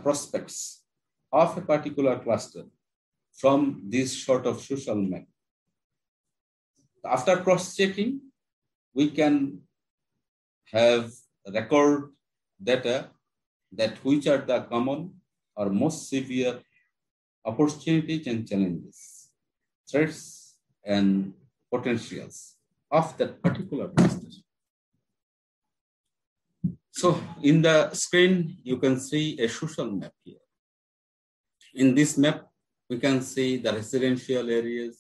prospects of a particular cluster from this sort of social map. After cross-checking, we can have record data that which are the common or most severe opportunities and challenges, threats and potentials of that particular cluster. So in the screen, you can see a social map here. In this map, we can see the residential areas,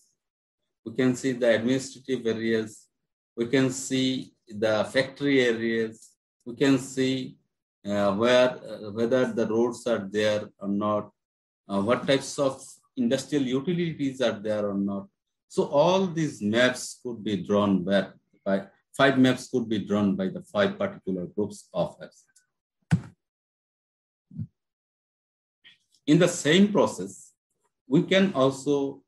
we can see the administrative areas, we can see the factory areas, we can see whether the roads are there or not, what types of industrial utilities are there or not. So all these maps could be drawn by 5 maps could be drawn by the 5 particular groups of apps. In the same process, we can also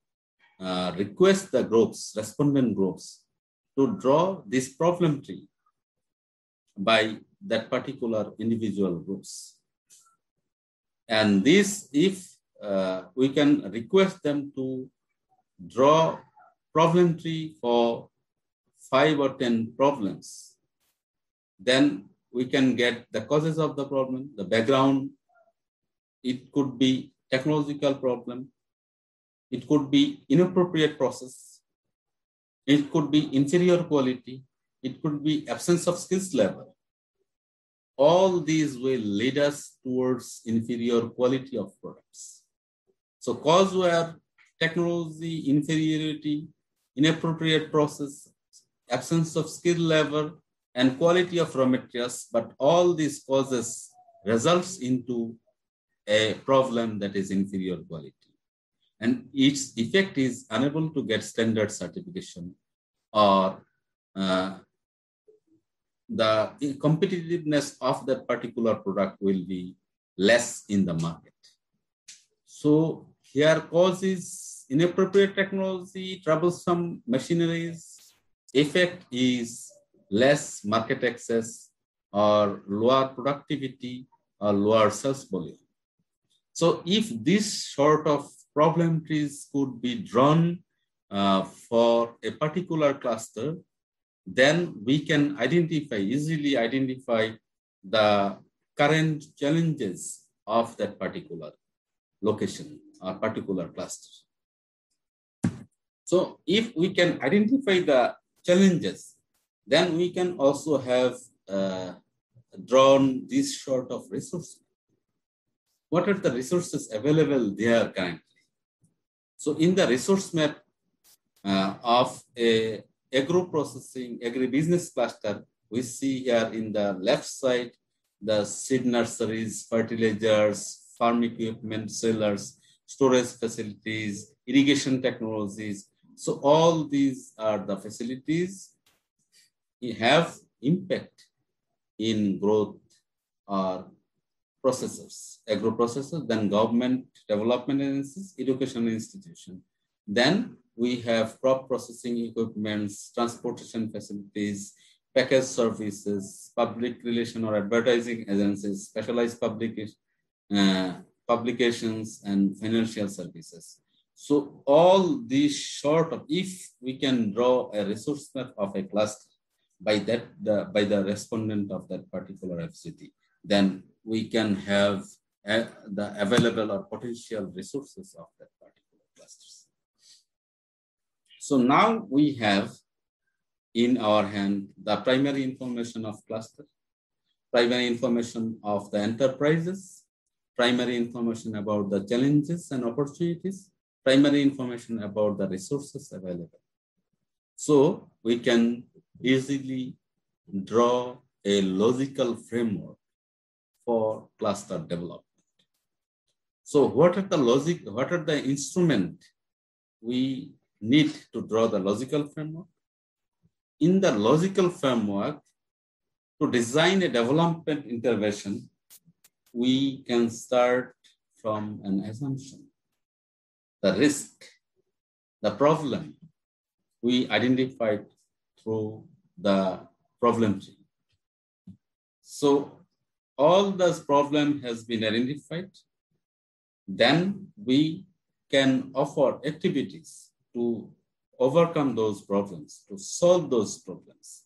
request the groups, respondent groups, to draw this problem tree by that particular individual groups. And this, if we can request them to draw problem tree for 5 or 10 problems, then we can get the causes of the problem, the background. It could be technological problem. It could be inappropriate process. It could be inferior quality. It could be absence of skills level. All these will lead us towards inferior quality of products. So cause were technology, inferiority, inappropriate process, absence of skill level, and quality of raw materials, but all these causes results into a problem that is inferior quality. And its effect is unable to get standard certification, or the competitiveness of that particular product will be less in the market. So here cause is inappropriate technology, troublesome machineries. Effect is less market access or lower productivity or lower sales volume. So if this sort of problem trees could be drawn for a particular cluster, then we can easily identify the current challenges of that particular location or particular cluster. So if we can identify the challenges, then we can also have drawn this sort of resources. What are the resources available there currently? So in the resource map of a agro-processing, agribusiness cluster, we see here in the left side, the seed nurseries, fertilizers, farm equipment sellers, storage facilities, irrigation technologies. So all these are the facilities have impact in growth or processors, agro-processors, then government development agencies, educational institution. Then we have crop processing equipments, transportation facilities, package services, public relation or advertising agencies, specialized publications, and financial services. So all these sort of, if we can draw a resource map of a cluster by the respondent of that particular FCT, then we can have the available or potential resources of that particular clusters. So now we have in our hand the primary information of cluster, primary information of the enterprises, primary information about the challenges and opportunities, primary information about the resources available. So we can easily draw a logical framework for cluster development. So what are the instruments we need to draw the logical framework? In the logical framework, to design a development intervention, we can start from an assumption. The risk, the problem, we identified through the problem tree. So all those problem has been identified, then we can offer activities to overcome those problems, to solve those problems.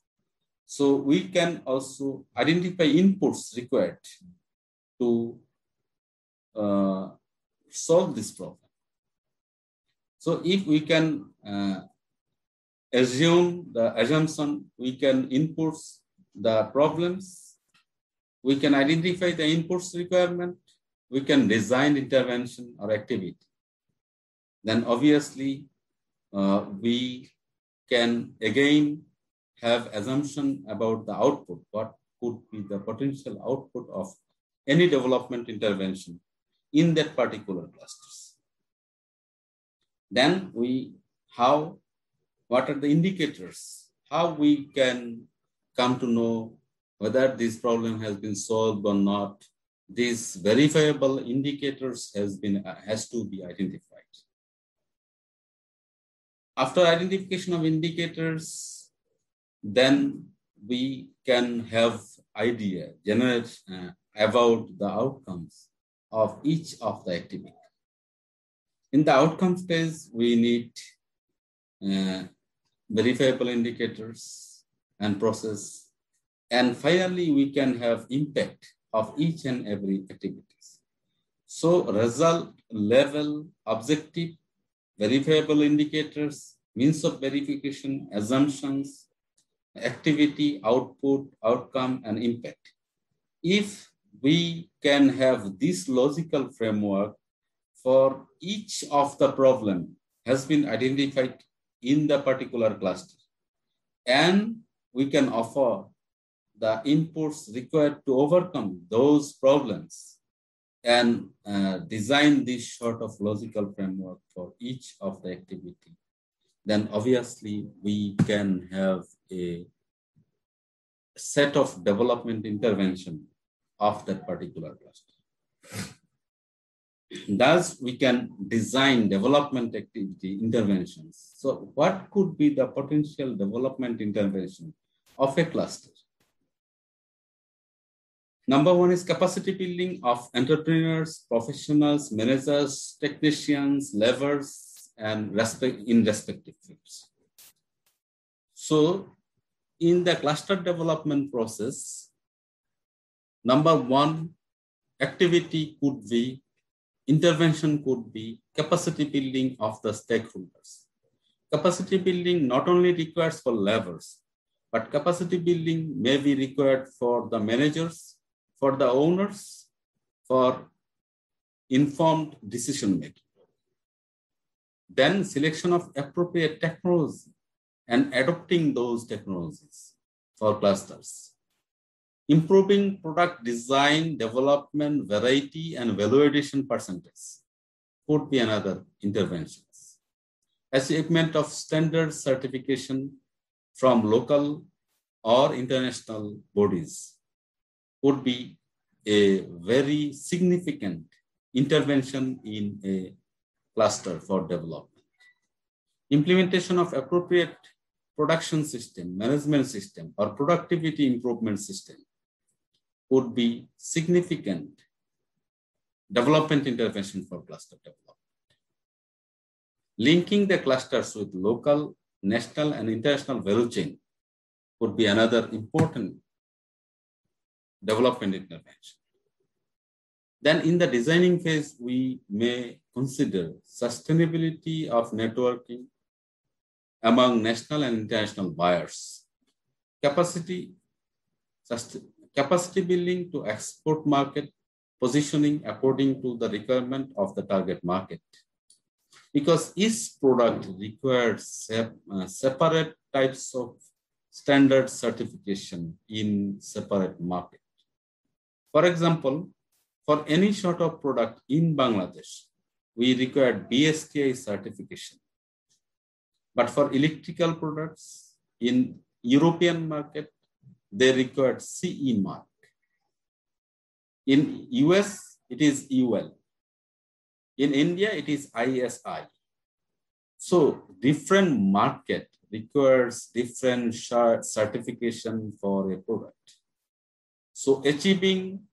So we can also identify inputs required to solve this problem. So if we can assume the assumption, we can input the problems, we can identify the inputs requirement, we can design intervention or activity. Then obviously we can again have assumption about the output, what could be the potential output of any development intervention in that particular clusters. Then what are the indicators? How we can come to know whether this problem has been solved or not. These verifiable indicators has to be identified. After identification of indicators, then we can have idea, generate about the outcomes of each of the activity. In the outcome phase, we need verifiable indicators and process. And finally, we can have impact of each and every activities. So result, level, objective, verifiable indicators, means of verification, assumptions, activity, output, outcome, and impact. If we can have this logical framework for each of the problem has been identified in the particular cluster, and we can offer the inputs required to overcome those problems and design this sort of logical framework for each of the activity, then obviously we can have a set of development intervention of that particular cluster. Thus, we can design development activity interventions. So what could be the potential development intervention of a cluster? Number one is capacity building of entrepreneurs, professionals, managers, technicians, levers, and in respective fields. So in the cluster development process, number one activity could be, intervention could be capacity building of the stakeholders. Capacity building not only requires for levers, but capacity building may be required for the managers, for the owners, for informed decision making. Then selection of appropriate technology and adopting those technologies for clusters. Improving product design, development, variety, and value addition percentage could be another interventions. Achievement of standard certification from local or international bodies would be a very significant intervention in a cluster for development. Implementation of appropriate production system, management system, or productivity improvement system would be significant development intervention for cluster development. Linking the clusters with local, national, and international value chain would be another important development intervention. Then in the designing phase, we may consider sustainability of networking among national and international buyers, capacity building to export market, positioning according to the requirement of the target market. Because each product requires separate types of standard certification in separate market. For example, for any sort of product in Bangladesh, we require BSTI certification. But for electrical products in European market, they require CE mark. In US, it is UL. In India, it is ISI. So different market requires different certification for a product. So achieving